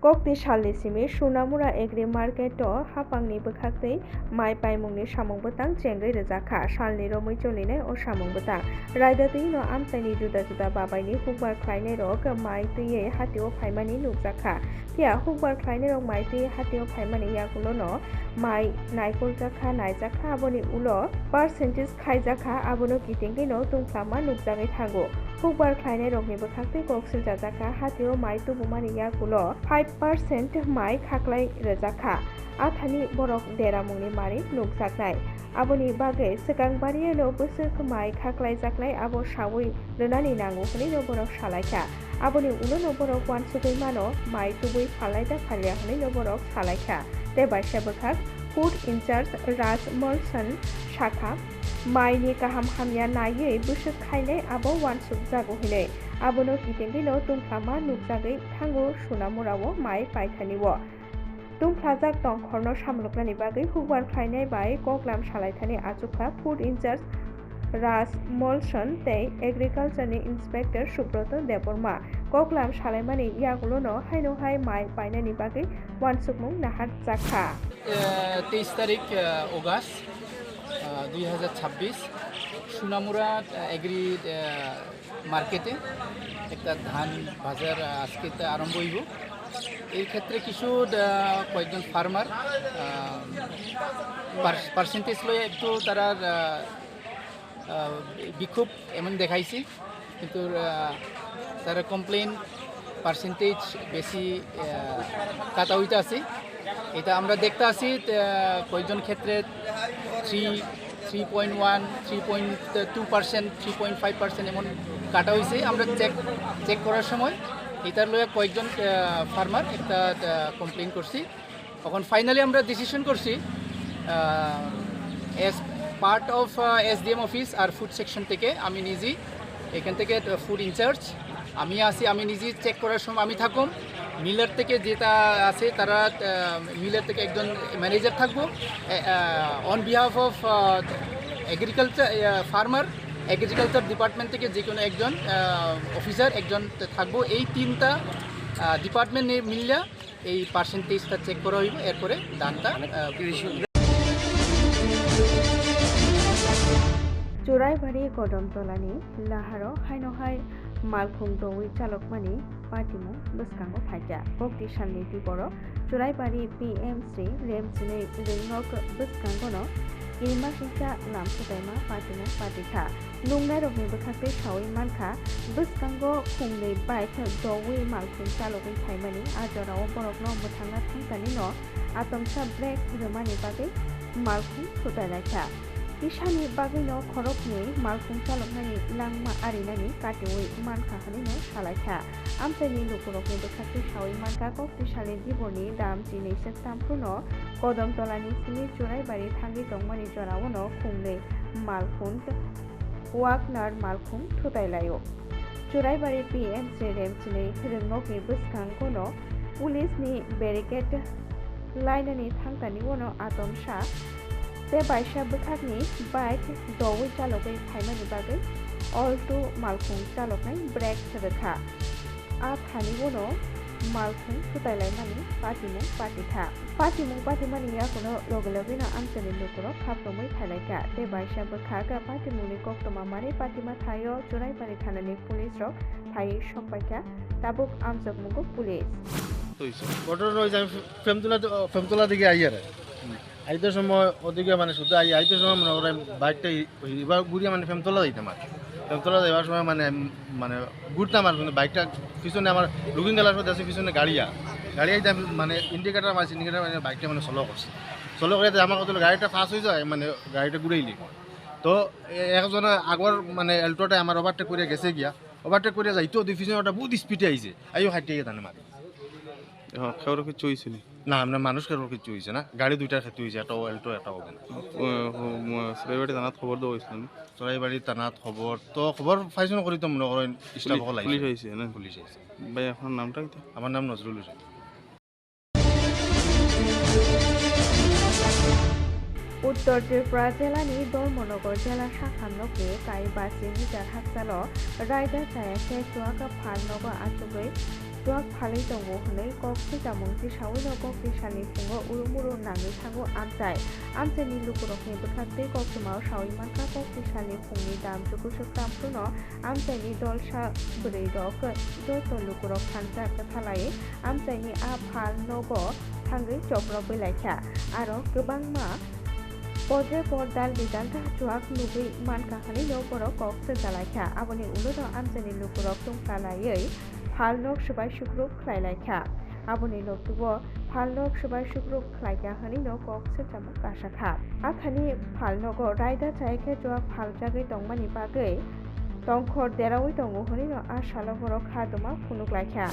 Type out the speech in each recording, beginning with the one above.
Kokti Shallisimi Sunamura Agri Market Hapangni Bukakti Mai Paimungni Samung Butang Cengri Rezaka Shalni Romui Choline o Samung Butang Raidati no Amtani Juda Juda Babaini Hukbar Klaine Rok Mai Tiye Hatio Paimani Nukzaka Tia Hukbar Klaine Rok Mai Tiye Hatio Paimani Yakulono Mai Naikul Jaka Naijaka Aboni Ulo Percentage Kaijaka Abono Kitingino Tungklama Nukzagi Thago Hukbar Klaine Rokni Bukakti Koksil Jajaka Hatio Mai Tubumani Yakulo 5% Mai Khaklai Rezaka Athani Borok Deramungni Mari Nukjaknai Aboni Bagai Sekang Bariya no Busuk Mai Khaklai Jaklai Abo Shawi Renani Nangu Huni no Borok Shalaika Aboni Uno no Borok Wan Sugui Mano Mai Tubui Phalaida Phalia Huni no Borok Shalaika Tebai Shebakak Food in charge Raj Molson Shaka Mai ni kaham hamya naye busuk khaine abo wan sukjago hine abono kitengino tungklama nukjagai thango sunamurawo mai paithaniwo tungklajak tongkhorno samluklani bagai hukbar khainai bai koklam salaithani achukha food in charge Raj Molson tei agriculture ni inspector Subroto Deborma koklam salaimani yagulono haino hai mai painani bagai wan sukmung nahat jakha 23 তারিখ August 2026 Sonamura agri মার্কেটে একটা ধান বাজার আজকে আরম্ভ হইব এই ক্ষেত্রে কিছু কয়েকজন ফার্মার পার্সেন্টেজ লয়ে একটু তারা বিক্ষোভ এমন দেখাইছে কিন্তু তারা কমপ্লেন পার্সেন্টেজ বেশি কাটা হইতে আছে এটা আমরা দেখতে আছি কয়েকজন ক্ষেত্রে 3.1 3.2% 3.5% এমন কাটা হয়েছে আমরা চেক করার সময় এটার লয়ে কয়েকজন ফার্মার একটা কমপ্লেন করছি তখন ফাইনালি আমরা ডিসিশন করছি as part of SDM office আর ফুড সেকশন থেকে আমি নিজেই এখান থেকে ফুড ইনচার্জ আমি নিজেই চেক করার সময় আমি থাকুম মিলার থেকে যেটা আছে তারা মিলার থেকে একজন ম্যানেজার থাকবো on behalf of agriculture farmer agriculture department থেকে যে কোনো একজন অফিসার একজন থাকবো এই তিনটা ডিপার্টমেন্ট মিলিয়া এই পার্সেন্টেজটা চেক করা হইব এরপরে দানটা Churaibari Kodamtolani Laharo Hainohai Malkhung Doi Chalokmani Patimu Buskango Phaja Kokti Shalni Tiboro Churaibari PMC Remsine Rinok Buskangono Irma Sisa Lamsutaima Patimu Patika Lungai Rokni Bukakte Shawi Manka Buskango Khungne Bike Doi Malkhung Chalokin Thaimani Ajorao Borokno Butanga Thangtanino Atomsa Black Romani Bage Malkhung Sutalaika Ishani bagino khorokni malkhung chaloknani langma arinani katiwi manka hanino shalaikha amtani lukurokni bekhati shawi manka kokti shale diborni dam jini sektampruno kodam tolani simi churaibari thangi tongmani jorawono khungne malkhung waknar malkhung thutailayo churaibari PMC remchini ringnokni buskangkono police ni barricade lainani thangtani wono atomsha Te Baisha Bukakni bike Doi Chalokai Thaimani Bagai all to Malkhung Chaloknai break Sedekha Athani Wono Malkhung Sutailaimani Patimu Patimani Yakuno Logalogina Amtani Lukuro Kaptomai Thalaika Te Baisha Bukaka Patimuni Koktoma Mari Patima Thayo Churai Parithanani Police Rock Thai Shopaka Tabuk Amzok Mugo Police ঘটনা হয়েছে আমি ফেমতলা দিকে I আর আইতে সময় ওদিকে মানে শুধু আইতে সময় মনে করেন বাইকটা এবার ঘুরিয়ে মানে ফেমতলা দিতাম আর ফেমতলা দেওয়ার সময় মানে ঘুরতাম আর কিন্তু বাইকটা পিছনে আমার লুকিং গেলার সময় দেখছি পিছনে গাড়ি আইতে মানে ইন্ডিকেটার মানে বাইকটা মানে স্লো করছে স্লো করে আমার কত গাড়িটা ফাস্ট হয়ে যায় মানে গাড়িটা ঘুরাইলি তো একজন আগর মানে এল্টোটা আমার ওভারটেক করে গেছে গিয়া ওভারটেক করে যাইতো পিছনে ওটা বহুত স্পিডে আইছে আইও হাঁটিয়ে জানে মারি কারো কিছু হয়েছিল না আমরা মানুষ কারোর কিছু হয়েছে না গাড়ি দুইটার ক্ষেত্রে হয়েছে একটা এল্টো একটা হবে না চরাইবাড়ি থানাত খবর দেওয়া হয়েছিল চরাইবাড়ি থানাত খবর পাইছো করি তো মনে করেন পুলিশ হয়েছে না পুলিশ হয়েছে ভাই আপনার নামটা কি আমার নাম নজরুল হোসেন উত্তর ত্রিপুরা জেলানি ধর্মনগর জেলা শাখানকে কাই বাসি metre হাকসাল রায়দা চায়াকে চুয়াকা ফালনগ আচুগৈ Tuak Pali Tongo Hone, Kok Sitamong Tishawi no Kok Tishani Fungo, Urumuru Nangi Tango Amtai, Amtai ni Lukurok ni Bekate Kok Tumao Shawi Maka Kok Tishani Fungi Dam Chukushuk Tampuno, Amtai ni Dolsha Bredok, Doto Lukurok Kanta Katalai, Amtai ni Apal Nobo, Hangri Chopro Bilacha, Aro Kubangma, Podre Podal Vidanta Chuak Nubi Mankahani no Borok of Sezalacha, Aboni Ulo Amtai ni Lukurok Tumkalai. Palnok Shubai Shukruk Klailaka, Aboni Lokubo, Palnok Shubai Shukruk Klaika Hanino Kok Setamu Kashaka, Akani Palnogo, Raida Taike Joa Paljagi Dongmani Bagay, Dongkor Derawi Dongo Honino Ashalaboro Kadoma Punuklaka.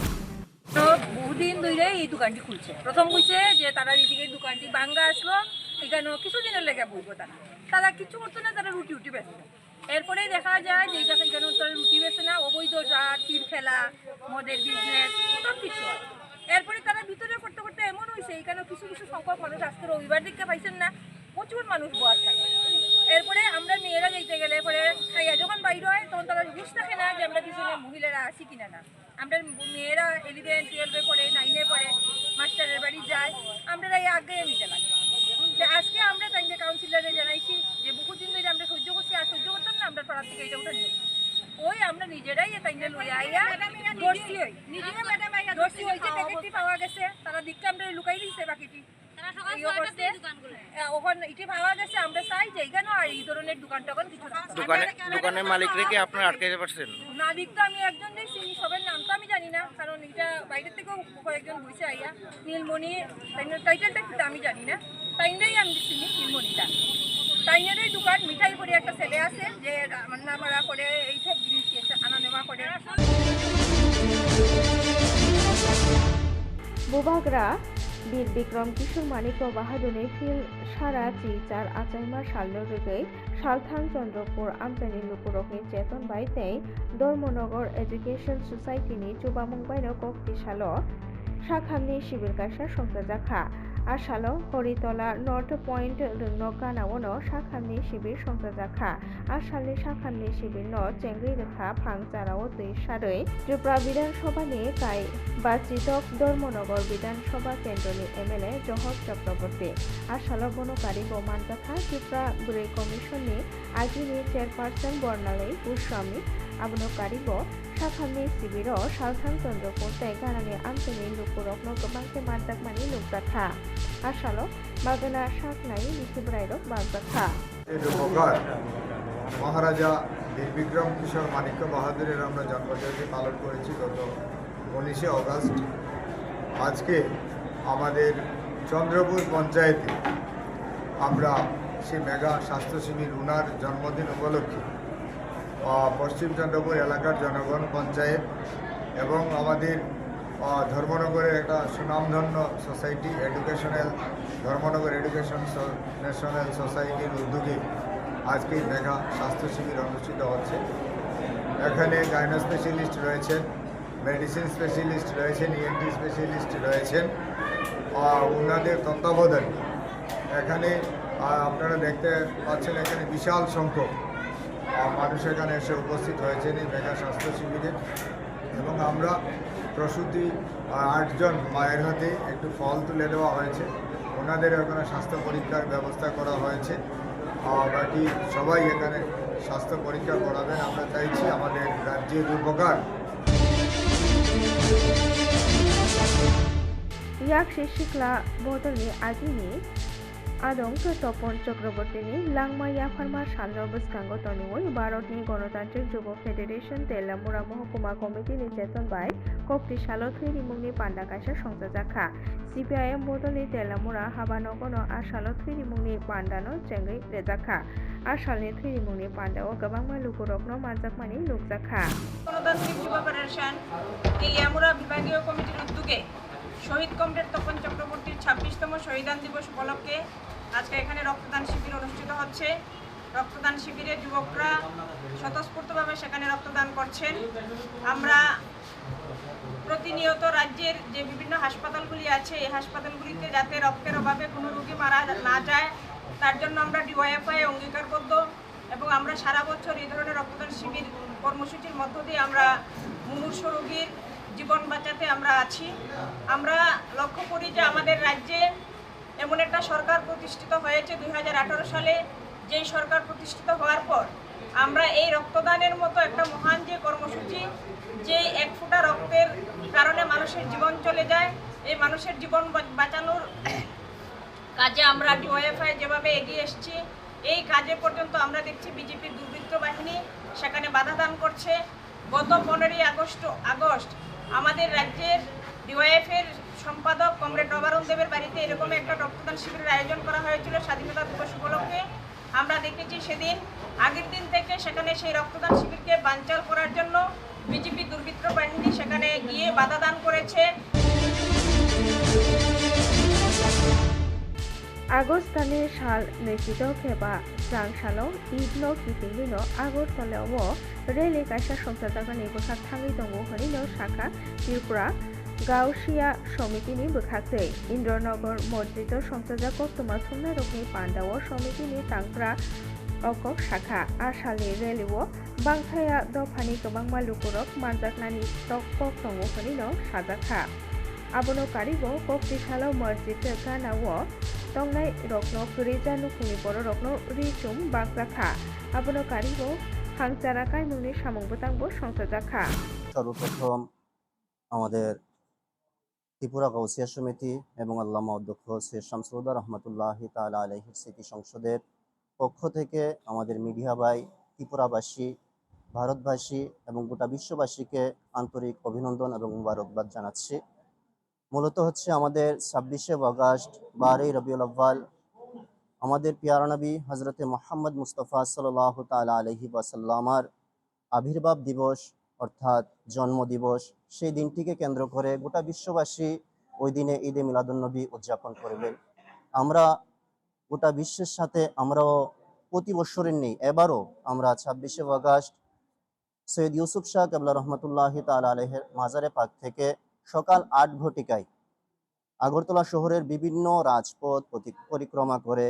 তো বহুদিন ধরে এই দোকানটি খুলছে। প্রথম কইছে যে তারা এদিকে দোকানটি ভাঙ্গা আসলো, এখানে কিছুদিনের লেগে বলবো তারা কিছু করতো না, তারা রুটি বেচতো। এরপরে দেখা যায় যে এখানে তারা রুটি বেচে না, অবৈধ তীর খেলা, মদের বিজনেস সব কিছু হয়। এরপরে তারা ভিতরে করতে করতে এমন হয়েছে এখানে কিছু সংখ্যক মানুষ আজকে রবিবার দিকে পাইছেন না, প্রচুর মানুষ বয়ার থাকে। এরপরে আমরা মেয়েরা যাইতে গেলে পরে খাইয়া যখন বাইর হয় তখন তারা হুশ থাকে না যে আমরা পিছনে মহিলারা আসি কিনা না। আমরা মেয়েরা 11, 12 পড়ে, 9 পড়ে, মাস্টারের বাড়ি যায়, আমরা আগে নিতে লাগে। আজকে আমরা তাইকে কাউন্সিলরে জানাইছি যে বহুদিন ধরে আমরা সহ্য করছি, আর সহ্য করতাম না, আমরা পাড়ার থেকে এটা উঠে নিই। ওই আমরা নিজেরাই তাইকে লইয়া আইয়া দর্শি হয়েছে, প্যাকেটটি পাওয়া গেছে, তারা দিকটা আমরা লুকাই দিয়েছে বাকিটি। পাওয়া গেছে, আমরা চাই যে এখানে আর এই ধরনের দোকান টোকান কিছু দোকানের মালিক রেখে আপনারা আটকাইতে পারছেন? মালিক তো আমি একজন চিনি, সবার নাম তো আমি জানি না, কারণ এটা বাইরের থেকেও কয়েকজন বসে আইয়া। নীলমণি টাইটেলটা কিন্তু আমি জানি না, তাইনাই আমি চিনি নীলমণিটা। তাইনারই দোকান, মিঠাই করে একটা ছেলে আছে যে রান্না বাড়া করে এইসব জিনিস আনা নেওয়া করে। Bubagra Bir Bikram Kishore Manik Bahadune Fil Shara Chichar Achaima Shalno Rugay Shalthang Chandropur Amtani Lukurokni Cheton Baitei Dormonogor Education Society ni Chubamung Baino Kokti Shalo Shakhamni Shibir Kasha Songsajakha Ashalo Horitola North Point Rungnoka Nawono Shakhamni Shibir Songsajakha Ashali Shakhamni Shibir No Chengri Rekha Phangcharao Tui Sharoi Tripura Bidan Sabha niye Kai Bachitok Dormonogor Bidan Sabha Kendroni MLA Johor Chakraborty Ashalo Bonokari Boman Katha Tripura Bure Commission ni Ajini Chairperson Bornalei Goswami Abonokari Bo Shakhamni Shibiro Shalthang Chandropur Taigarani Amtani Lukurokno Gobangke Mantakmani Lukdatha Ashalo Bagana Shaknai Nisibrairo Bagdatha মহারাজা বীর বিক্রম কিশোর মানিক্য বাহাদুরের আমরা জন্মজয়ন্তী পালন করেছি গত 19শে August. আজকে আমাদের চন্দ্রপুর পঞ্চায়েতে আমরা সেই মেগা স্বাস্থ্য শিবির উনার জন্মদিন উপলক্ষে পশ্চিম চন্দ্রপুর এলাকার জনগণ, পঞ্চায়েত এবং আমাদের ধর্মনগরের একটা সুনামধন্য সোসাইটি ধর্মনগর এডুকেশন ন্যাশনাল সোসাইটির উদ্যোগে আজকে মেগা স্বাস্থ্য শিবির অনুষ্ঠিত হচ্ছে। এখানে গাইনো স্পেশালিস্ট রয়েছেন, মেডিসিন স্পেশালিস্ট রয়েছেন, ENT স্পেশালিস্ট রয়েছেন। ওনাদের তত্ত্বাবধানে এখানে আপনারা দেখতে পাচ্ছেন এখানে বিশাল সংখ্যক মানুষ এখানে এসে উপস্থিত হয়েছেন এই মেগা স্বাস্থ্য শিবিরে। এবং আমরা প্রসূতি 8 জন মায়ের হাতে একটু ফল তুলে দেওয়া হয়েছে, ওনাদের এখানে স্বাস্থ্য পরীক্ষার ব্যবস্থা করা হয়েছে। বাকি সবাই এখানে স্বাস্থ্য পরীক্ষা করাবেন। আমরা চাইছি আমাদের রাজ্যের উপকার। Yak Shishikla Bodoni Adini Adong Topon Chakrabortini Langmaya Pharma Shalno Buskango Toniwoi Bharotni Ganatantric Jubo Federation Telamura Mohokuma Committee ni Cheton Bai Kokti Shalo Thiri Mungni Pandakasha Songsajakha CPIM Bodoni Telamura Habanogono Ashalo Thiri Mungni Pandano Chengri Rejakha Ashalni Thiri Mungni Pandao Gabangma Lukurokno Manjakmani Lukjakha গণতান্ত্রিক যুব federation Teliamura বিভাগীয় কমিটির উদ্যোগে শহীদ comrade Tapan চক্রবর্তীর 26তম শহীদান দিবস উপলক্ষে আজকে এখানে রক্তদান শিবির অনুষ্ঠিত হচ্ছে। রক্তদান শিবিরে যুবকরা স্বতঃস্ফূর্তভাবে সেখানে রক্তদান করছেন। আমরা প্রতিনিয়ত রাজ্যের যে বিভিন্ন হাসপাতালগুলি আছে এই হাসপাতালগুলিতে যাতে রক্তের অভাবে কোনো রোগী মারা না যায় তার জন্য আমরা DYFI অঙ্গীকারবদ্ধ এবং আমরা সারা বছর এই ধরনের রক্তদান শিবির কর্মসূচির মধ্য দিয়ে আমরা মুমূর্ষু রোগীর জীবন বাঁচাতে আমরা আছি। আমরা লক্ষ্য করি যে আমাদের রাজ্যে এমন একটা সরকার প্রতিষ্ঠিত হয়েছে 2018 সালে। যেই সরকার প্রতিষ্ঠিত হওয়ার পর আমরা এই রক্তদানের মতো একটা মহান যে কর্মসূচি, যে এক ফোঁটা রক্তের কারণে মানুষের জীবন চলে যায়, এই মানুষের জীবন বাঁচানোর কাজে আমরা ডিওএফআই যেভাবে এগিয়ে এসেছি, এই কাজে পর্যন্ত আমরা দেখছি বিজেপির দুর্বৃত্ত বাহিনী সেখানে বাধা দান করছে। গত 15ই আগস্ট আমাদের রাজ্যের ডিওএফের সম্পাদক কমরেড নবারুণ দেবের বাড়িতে এরকম একটা রক্তদান শিবিরের আয়োজন করা হয়েছিল স্বাধীনতা দিবস উপলক্ষে। আমরা দেখেছি সেদিন আগের দিন থেকে সেখানে সেই রক্তদান শিবিরকে বানচাল করার জন্য বিজেপি দুর্বৃত্ত বাহিনী সেখানে গিয়ে বাধা দান করেছে। আগস্टनि साल 2002 सालाव इदनो कितिंगिनो आगरतलायाव रेलि कायसा संसारजागानि बोखाक थाङै दङ हरिनो शाखा त्रिपुरा गावसिया समितिनि बोखाक्दै इन्द्रनगर मस्जिद संसारजा गौतमा सुमनारकनि पान्डाव समितिनि तांग्रा अकक शाखा आसालनि रेलिव बांथाया दफानि गोबां मालुकुरक मानजाकनानि तकक दङ हरिनो साजाखा आबनो कारिगो कक्तिसालाव मस्जिद गानाव तंनाय रत्न फुरिजा नुकुनि बर रत्न रिसुम बाग्राखा आबनो कारिगो हांचारा कायमुनि सामंबोतांबो संसारजाखा। সর্বপ্রথম আমাদের ত্রিপুরা গাউসিয়া সমিতি এবং আল্লামা অধ্যক্ষ সৈয়দ শামসুল রহমতুল্লাহি তাআলা আলাইহির স্মৃতি সংসদের পক্ষ থেকে আমাদের মিডিয়া ভাই, ত্রিপুরাবাসী, ভারতবাসী এবং গোটা বিশ্ববাসীকে আন্তরিক অভিনন্দন এবং মুবারকবাদ জানাচ্ছি। মূলত হচ্ছে আমাদের 26শে আগস্ট 12ই রবিউল আউয়াল আমাদের পিয়ারা নবী হজরতে মোহাম্মদ মুস্তাফা সাল্লাল্লাহু তাআলা আলাইহি ওয়াসাল্লামার আবির্ভাব দিবস অর্থাৎ জন্ম দিবস। সেই দিনটিকে কেন্দ্র করে গোটা বিশ্ববাসী ওই দিনে ঈদে মিলাদুন্নবী উদযাপন করবেন। আমরা গোটা বিশ্বের সাথে আমরাও প্রতি বছরের নেই, এবারও আমরা 26শে আগস্ট সৈয়দ ইউসুফ শাহ কেবলা রহমতুল্লাহি তাআলা আলাইহির মাজারে পাক থেকে সকাল 8 ঘটিকায় আগরতলা শহরের বিভিন্ন রাজপথ পরিক্রমা করে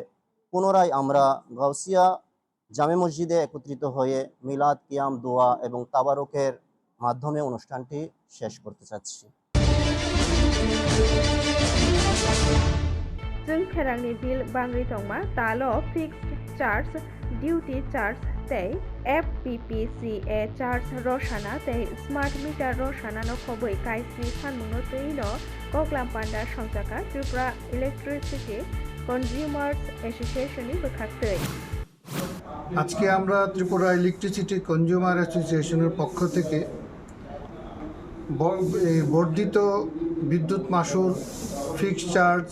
পুনরায় আমরা গাউসিয়া জামে মসজিদে একত্রিত হয়ে মিলাদ, কিয়াম, দোয়া এবং তাবারকের মাধ্যমে অনুষ্ঠানটি শেষ করতে চাচ্ছি। जों फेरांनि बिल बांग्रि दंमा तालो फिक्स्ड चार्ज डिउटी चार्ज तै FPPCA चार्ज रोशाना तै स्मार्ट मीटर रोशाना नो खबै काइसनि सानमुंनो तैनो कक्लाम पान्डा संजाका त्रिपुरा इलेक्ट्रिसिटी कन्जिउमार्स एसोसिएशननि बोखाक्तै। আজকে আমরা ত্রিপুরা ইলেকট্রিসিটি কনজিউমার অ্যাসোসিয়েশনের পক্ষ থেকে বর্ধিত বিদ্যুৎ মাশুল, fixed charge,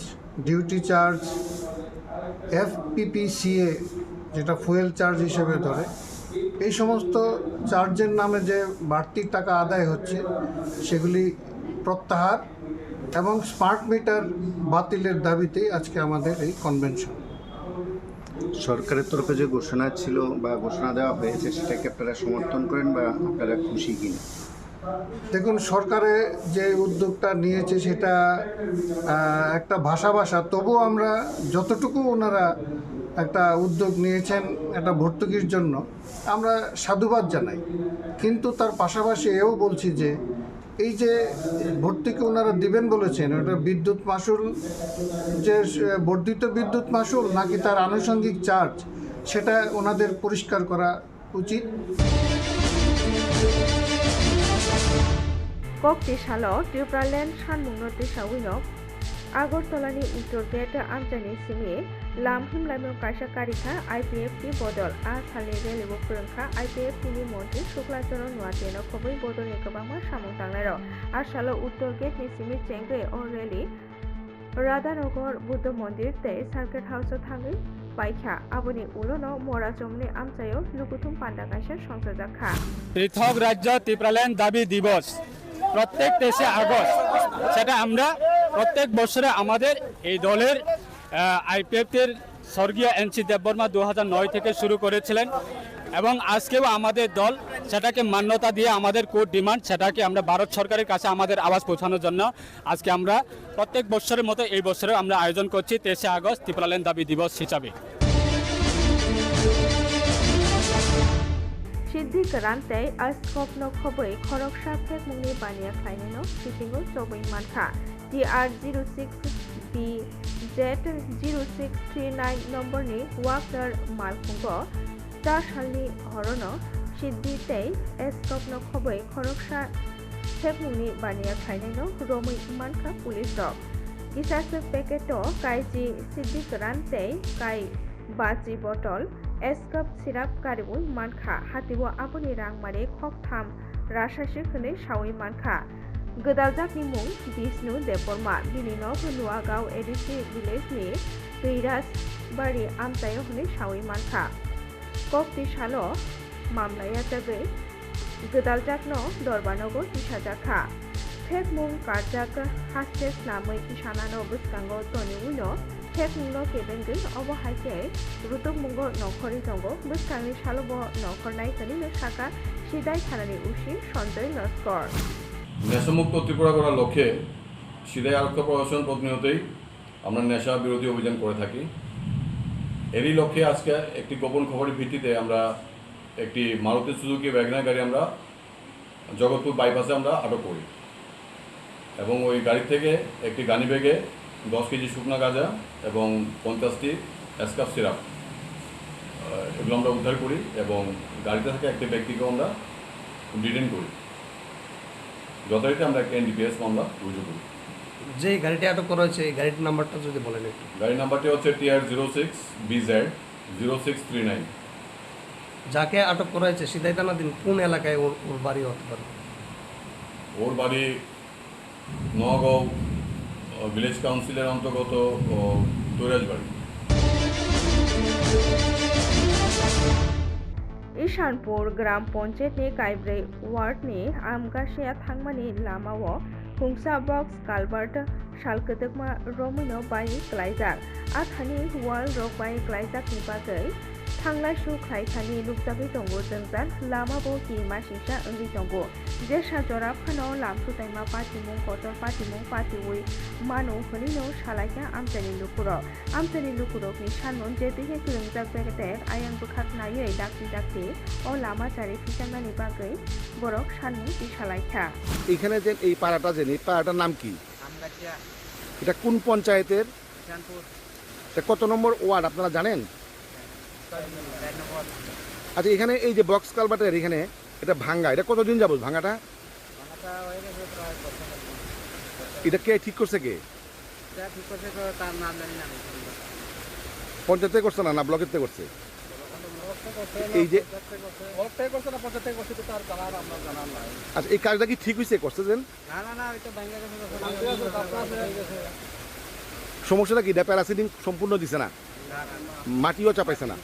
duty charge, FPPCA যেটা ফুয়েল চার্জ হিসেবে ধরে, এই সমস্ত চার্জের নামে যে বাড়তি টাকা আদায় হচ্ছে সেগুলি প্রত্যাহার এবং স্মার্ট মিটার বাতিলের দাবিতেই আজকে আমাদের এই কনভেনশন। সরকারের তরফে যে ঘোষণা ছিল বা ঘোষণা দেওয়া হয়েছে সেটাকে আপনারা সমর্থন করেন বা আপনারা খুশি কিনা? দেখুন, সরকারের যে উদ্যোগটা নিয়েছে সেটা একটা ভাষা, তবুও আমরা যতটুকু ওনারা একটা উদ্যোগ নিয়েছেন একটা ভর্তুকির জন্য আমরা সাধুবাদ জানাই, কিন্তু তার পাশাপাশি এও বলছি যে এই যে ভর্তুকি ওনারা দিবেন বলেছেন ওটা বিদ্যুৎ মাশুল, যে বর্ধিত বিদ্যুৎ মাশুল নাকি তার আনুষঙ্গিক চার্জ, সেটা ওনাদের পরিষ্কার করা উচিত। कक्तिसालाव त्रिपुरालेण्ड सानमुंनो दैसाउइनो আগরতলাनि उत्तर गेट आमजानि सिङि लामहिमलाइमु कायसा कारिखा IPFT बदल आसालनि रेलिबो फोरोंखा IPFTनि मन्त्रि शुक्लाचरण नुवातेनो खबै बदलनि गोबांमा सामुं थांनायरो आसालाव उत्तर गेटनि सिङि चेंगै अ रेलि राधानगर बुद्ध मन्दिर तै सार्किट हाउसआव थाङै बाइखा आबनि उलनो मराजमनि आमचायाव लुकुथुम पान्डा कायसा संसारजाखा। পৃথক রাজ্য ত্রিপুরাল্যান্ড দাবি দিবস প্রত্যেক 23শে আগস্ট, সেটা আমরা প্রত্যেক বছরে আমাদের এই দলের IPFTর স্বর্গীয় NC দেববর্মা 2009 থেকে শুরু করেছিলেন এবং আজকেও আমাদের দল সেটাকে মান্যতা দিয়ে আমাদের কোর্ট ডিমান্ড সেটাকে আমরা ভারত সরকারের কাছে আমাদের আওয়াজ পৌঁছানোর জন্য আজকে আমরা প্রত্যেক বছরের মতো এই বছরে আমরা আয়োজন করছি 23শে আগস্ট ত্রিপুরাল্যান্ড দাবি দিবস হিসাবে। Siddi Karante Askop no Koboi Koroksa Pek Mungni Bania Kaineno Shitingo Sobing Manka TR06B Z0639 number ni Wagner Malkungo Tashalni Horono Siddi Tei Askop no Koboi Koroksa Pek Mungni Bania Kaineno Romi Manka Police Dog Kisasa Peketo Kaiji Siddi Karante Kai Baji Bottle Escup Syrup Karibu Manka Hatibo Aboni Rang Mare Koktham Rasha Shikune Shawi Manka Godaljak Nimung Vishnu Deporma Bininov Nuagao Edisi Village Ni Piras Bari Amtayo Hune Shawi Manka Kokti Shalo Mamlaya Tabe Godaljak no Dorbanogo Ishajaka Pek Mung Karjak Hastes Namoi Ishanano Buskango Tony Uno Pek Mungno Kebengil Obo Haike Rutuk Mungo Nokori Tongo Buskani Shalobo Nokornai Kanino Shaka Shidai Kanani Ushi Shonjoy Noskor নেশামুক্ত Tripura করার লক্ষ্যে সিদাই আরক্ষা প্রশাসন প্রতিনিয়তই আমরা নেশা বিরোধী অভিযান করে থাকি এরই লক্ষ্যে আজকে একটি গোপন খবরের ভিত্তিতে আমরা একটি মারুতি সুজুকি ওয়াগনার গাড়ি আমরা জগৎপুর বাইপাসে আমরা আটক করি এবং ওই গাড়ি থেকে একটি গানি ব্যাগে 10 কেজি শুকনা গাঁজা এবং 50টি এসকাপ সিরাপ এগুলো আমরা উদ্ধার করি এবং গাড়িতে থাকা একটি ব্যক্তিকে আমরা ডিটেইন করি যথারীতি আমরা একটা এনডিপিএস মামলা রুজু করি যে গাড়িটি আটক করা হয়েছে এই গাড়ির নাম্বারটা যদি বলেন একটু গাড়ির নাম্বারটি হচ্ছে TR06BZ 0639 যাকে আটক করা হয়েছে সিদাই থানাধীন কোন এলাকায় ওর বাড়ি হতে পারে ওর বাড়ি নগাঁও ভিলেজ কাউন্সিলের অন্তর্গত তৈরাজবাড়ি Ishanpur Gram Panchayat ni Kaibre Ward ni Amgashia Thangmani Lamao Hungsa Box Calvert Shalkatakma Romino Bai Klaijak Athani Wall Rock Bai Klaijak ni Bagai Thangla Shu Klaithani Luktabi Tongo Jengzan Lamabo Ki Mashisha Ungri Tongo Jesha Jorab Khano Lamsu Taima Patimung Kotor Patimung Patiwi Manu Honino Shalaika Amtani Lukuro ni Shannon Jetike Kilungjak Begetek Ayang Bukhak Naye Dakti ও লামাচারি ফিচাঙ্গানি বাগৈ বরক সানু বিশালাইখা এখানে যে এই পাড়াটা যে এই পাড়াটার নাম কি এটা কোন পঞ্চায়েতের এটা কত নম্বর ওয়ার্ড আপনারা জানেন আচ্ছা এখানে এই যে বক্স কালভার্টের এখানে এটা ভাঙ্গা এটা কতদিন যাবত ভাঙ্গাটা এটা কে ঠিক করছে কে পঞ্চায়েতে করছে না ব্লকেতে করছে এই যে আচ্ছা এই কাজটা কি ঠিক হয়েছে করছে যেন সমস্যাটা কি প্যারাসিটিং সম্পূর্ণ দিছে না মাটিও চাপাইছে না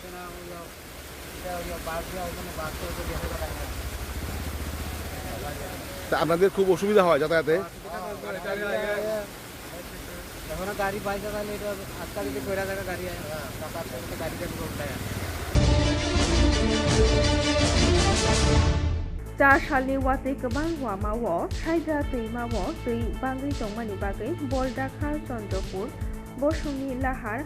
তা আপনাদের খুব অসুবিধা হয় যাতায়াতে গাড়ি বাইক আজকাল যদি কইরা জায়গা গাড়ি चा सालनि वासै गोबां वामावो साइजा दैमावो दै बांगै दंमानि बागै बलदाखाल चन्द्रपुर बसुंनि लाहार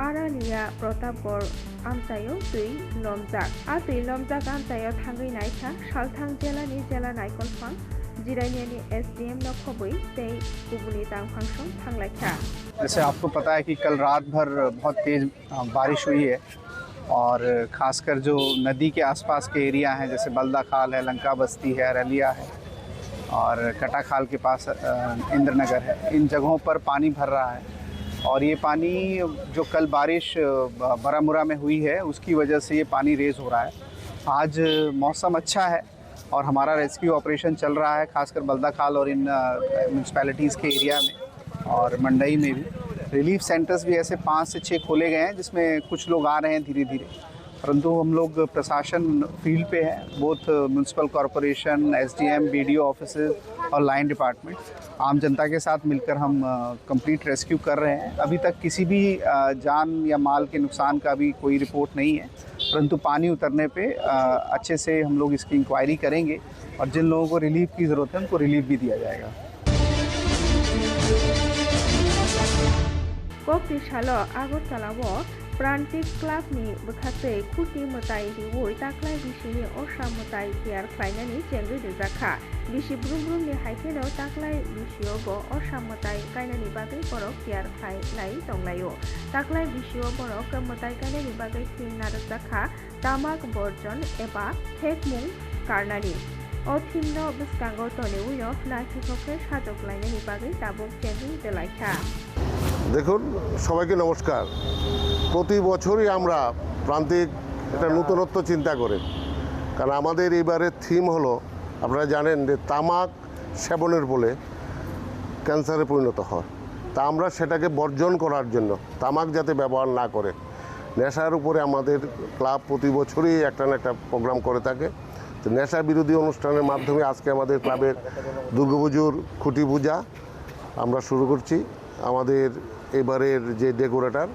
आरालिया प्रतापगढ़ आमतायो दै लमजाक दै लमजाक आमतायो थांगै नायथा सालथां जिल्लानि जिल्ला नायकलफां जिरायनायनि SDM न खबै दै गुबुनि दांफांसं थांलायखा जैसे आपको पता है कि कल रात भर बहुत तेज बारिश हुई है और ख़ासकर जो नदी के आसपास के एरिया हैं जैसे बल्दा खाल है, लंका बस्ती है, रलिया है और कटा खाल के पास इंद्रनगर है, इन जगहों पर पानी भर रहा है और ये पानी जो कल बारिश बरामुरा में हुई है उसकी वजह से ये पानी रेज़ हो रहा है। आज मौसम अच्छा है और हमारा रेस्क्यू ऑपरेशन चल रहा है, खासकर बल्दा खाल और इन म्यूनसिपैलिटीज़ के एरिया में और मंडई में भी। रिलीफ सेंटर्स भी ऐसे 5 से 6 खोले गए हैं जिसमें कुछ लोग आ रहे हैं धीरे धीरे, परंतु हम लोग प्रशासन फील्ड पे है, both municipal corporation, SDM, BDO offices और लाइन डिपार्टमेंट आम जनता के साथ मिलकर हम कंप्लीट रेस्क्यू कर रहे हैं। अभी तक किसी भी जान या माल के नुकसान का भी कोई रिपोर्ट नहीं है, परंतु पानी उतरने पे अच्छे से हम लोग इसकी इंक्वायरी करेंगे और जिन लोगों को रिलीफ की ज़रूरत है उनको रिलीफ भी दिया जाएगा। Kokti Shalo Agortalawo प्रान्तिक क्लाबनि बोखासै खुटि मोताय दिवै ताख्लाय बिसिनि असा मोताय केयार खालायनानै जेंगै दोजाखा बिसि ब्रुमब्रुमनि हायथेनाव ताख्लाय बिसियावबो असा मोताय गायनायनि बागै बरक केयार खालायनाय दंलायो ताख्लाय बिसियाव बरक मोताय गायनायनि बागै थिम नारजाखा तामाक बर्जन एबा थेक मुं कारनानि o thimno biskango toneউইনো নাচিককে সাজক লাইনানি বাগै দাবক চেঙ্গি দেলাইছা। দেখুন সবাইকে নমস্কার। প্রতি বছরই আমরা প্রান্তিক একটা নতুনত্ব চিন্তা করে, কারণ আমাদের এবারের থিম হলো আপনারা জানেন যে তামাক সেবনের ফলে ক্যান্সারে পরিণত হয়, তা আমরা সেটাকে বর্জন করার জন্য তামাক যাতে ব্যবহার না করে নেশার উপরে আমাদের ক্লাব প্রতি বছরই একটা না একটা প্রোগ্রাম করে থাকে। তো নেশা বিরোধী অনুষ্ঠানের মাধ্যমে আজকে আমাদের ক্লাবের দুর্গাপুজোর খুঁটি পূজা আমরা শুরু করছি। আমাদের এবারের যে ডেকোরেটর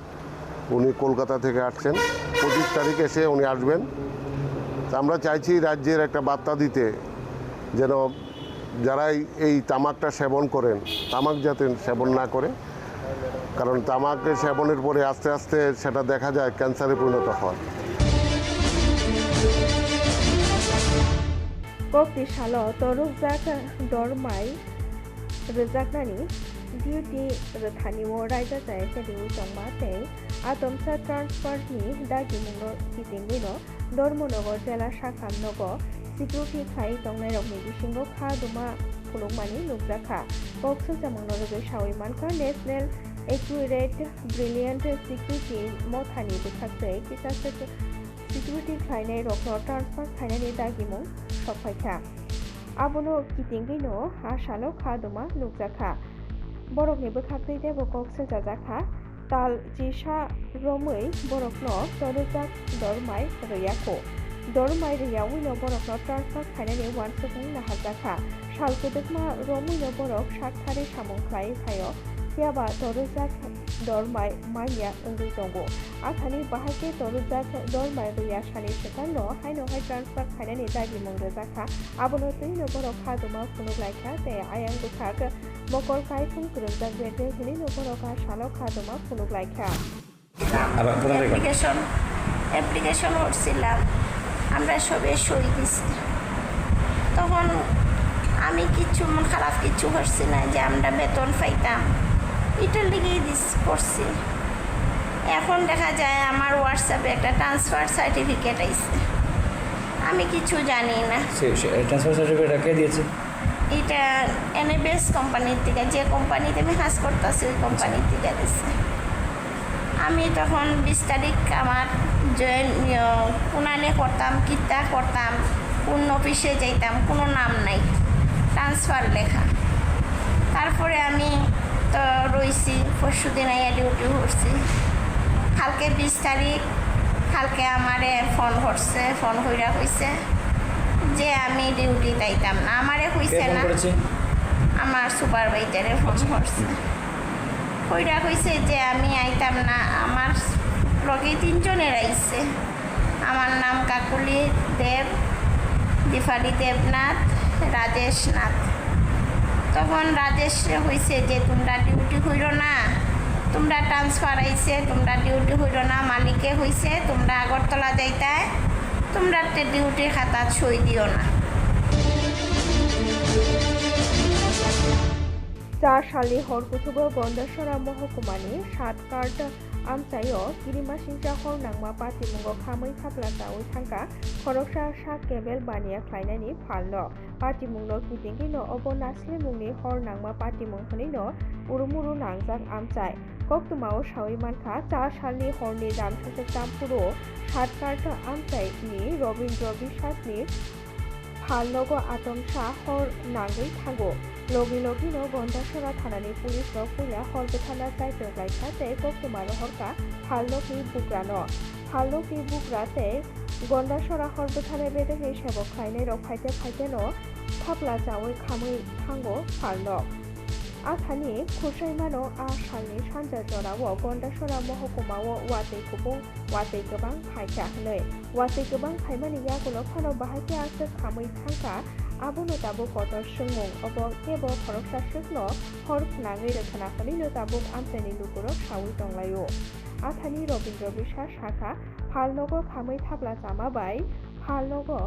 উনি কলকাতা থেকে আসছেন, 25 তারিখে এসে উনি আসবেন। তা আমরা চাইছি রাজ্যের একটা বার্তা দিতে, যেন যারাই এই তামাকটা সেবন করেন তামাক যাতে সেবন না করে, কারণ তামাকের সেবনের পরে আস্তে আস্তে সেটা দেখা যায় ক্যান্সারে পরিণত হয়। Kokti shalo torukjak dormai rejaknani duty rathani mo raija jai sediu tongma tei atomsa transport ni dagi mungo kitingino dormonogo jela shakha nogo security khai tongnai rokni bisingo kha duma phulukmani nukjakha koksu jamangno roge shawi manka national accurate brilliant security mothani bukhakse kisase security खायनाय रखनो transfer खायनायनि दागिमुं सफायखा आबनो कितिंगिनो आशालो खादुमा नुकजाखा बरकनि बोखाखै देबो कक्से जाजाखा ताल जिसा रमै बरकनो तरुजाक दरमाय रैयाखो दरमाय रैयावैनो बरकनो ट्रान्सफार खायनायनि वानसुकुं नाहाजाखा सालकुदुकमा रमैनो बरक सातखारि सामुंख्लाय खायो याबा तरुजाक दरमाय माइया उंगै दंगो आथानि बाहाके तरुजाक दरमाय रैया सानि सेकानो हायनो हाय ट्रान्सफार खायनायनि दागि मंगजाखा आबनो तैनो बरक खादुमा फुनुगलायखा ते आयां बुखाक मकर कायफुं गुरुजाक बेटे हिनि बरका सालो खादुमा फुनुगलायखा অ্যাপ্লিকেশন করছিলাম আমরা সবে সই দিছি তখন আমি কিছু মন খারাপ কিছু করছি না যে আমরা বেতন পাইতাম এটার লিগেই করছি। এখন দেখা যায় আমার হোয়াটসঅ্যাপে একটা ট্রান্সফার সার্টিফিকেট আইছে, আমি কিছু জানি না। ট্রান্সফার সার্টিফিকেট কে দিয়েছে? এটা এনএবিএস কোম্পানির থেকে, যে কোম্পানিতে আমি কাজ করতেছি ওই কোম্পানির থেকে দিচ্ছে। আমি তখন 20 তারিখ আমার পুনানে করতাম, কিতা করতাম, কোন অফিসে যাইতাম, কোনো নাম নাই, ট্রান্সফার লেখা। তারপরে আমি তো রইছি, পরশু দিন আইয়া ডিউটি করছি। কালকে 20 তারিখ কালকে আমারে ফোন করছে, ফোন কইরা কইছে যে আমি ডিউটি যাইতাম না। আমারে কইছে না, আমার সুপারভাইজারে ফোন করছে, কইরা কইছে যে আমি আইতাম না। আমার লগে 3 জনের আইছে, আমার নাম কাকুলি দেব, দীপালি দেবনাথ, রাজেশ নাথ। তখন রাজেশ হয়েছে যে তোমরা ডিউটি হইল না, তোমরা ট্রান্সফার আইছে, তোমরা ডিউটি হইল না। মালিকে হয়েছে তোমরা আগরতলা যাইতে, তোমরা ডিউটির খাতা সই দিও না। 4 सालनि हरकुथुबो गन्दासरा महकुमानि 7 कार्ड आमचायो गिरिमासिंचा हरनांमा पाटिमुंगो खामै खाफ्लासावै थांखा खरकसा सा केबेल बानिया ख्लायनायनि फालनो पाटिमुंनो कितिंगिनो अबो नासले मुंनि हरनांमा पाटिमुंखनिनो उरुमुरु नांजाक आमचाय कक्तुमाव सावै मानखा 4 सालनि हरनि दामसासे तामपुरो 7 कार्ड आमचायनि रबीन्द्र बिसासनि फालनोगो आतंसा हर नांगै थांगो लगी लगिनो गन्दासरा थानानि पुलिसनो फैला हरबो थाना जायजोंलायखा ते कक्तुमारो हरका फालनोखि बुग्रानो फालनोखि बुग्राते गन्दासरा हरबो थाना बेदे सेबक खायनाय रखायते फायतेनो थापला जावै खामै थांगो फालनो आथानि खुसाइमानो आ सालनि सानजा जरावो गन्दासरा महकुमावो वातै गोबां फायखा हनै वातै गोबां फायमानि यागुनो फानो बाहायके आसो खामै थांखा आबुनो दाबो कटर सुंमुं अबो केबो खरकसा सुखनो हर नाङै रोखोना खनिनो दाबो आमचायनि लुगुरो सावै दंलायो আথানি রবীন্দ্র বিশ্বাস শাখা ফালনগর খাमै थाब्ला जामाबाय फालनगो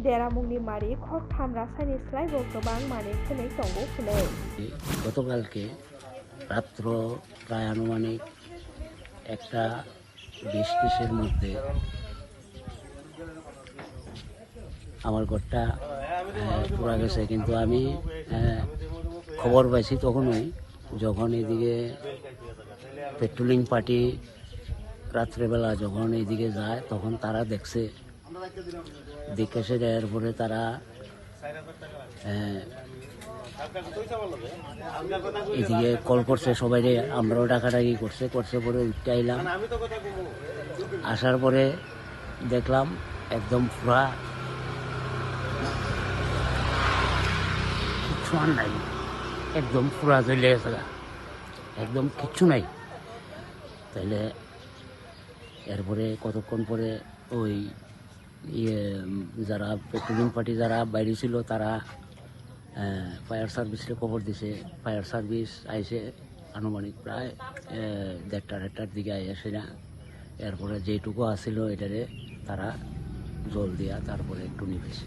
देरामुंनि मारि खक थाम रासायनिक स्लाइ गोबां माने खोनै दंगौ खोनै গতকালকে রাত্র প্রায় আনুমানিক 1:20 মধ্যে আমার ঘরটা পুরা গেছে, কিন্তু আমি খবর পাইছি তখনই যখন এদিকে পেট্রোলিং পার্টি রাত্রেবেলা যখন এইদিকে যায় তখন তারা দেখছে, দেখে সে যাওয়ার পরে তারা এদিকে কল করছে সবাই, আমরাও ডাকাডাকি করছে পরে উঠতে আইলাম। আসার পরে দেখলাম একদম পুরা কিচ্ছু আর নাই, একদম পুরা জ্বলে গেছে, একদম কিচ্ছু নাই। তাইলে এরপরে কতক্ষণ পরে ওই যারা পেট্রোলিং পার্টি যারা বাইরে ছিল তারা ফায়ার সার্ভিসে খবর দিছে। ফায়ার সার্ভিস আইসে আনুমানিক প্রায় 1:30-1:30টার দিকে আইসে না। এরপরে যেটুকু আসছিল এটারে তারা জল দিয়া তারপরে একটু নিভেছে।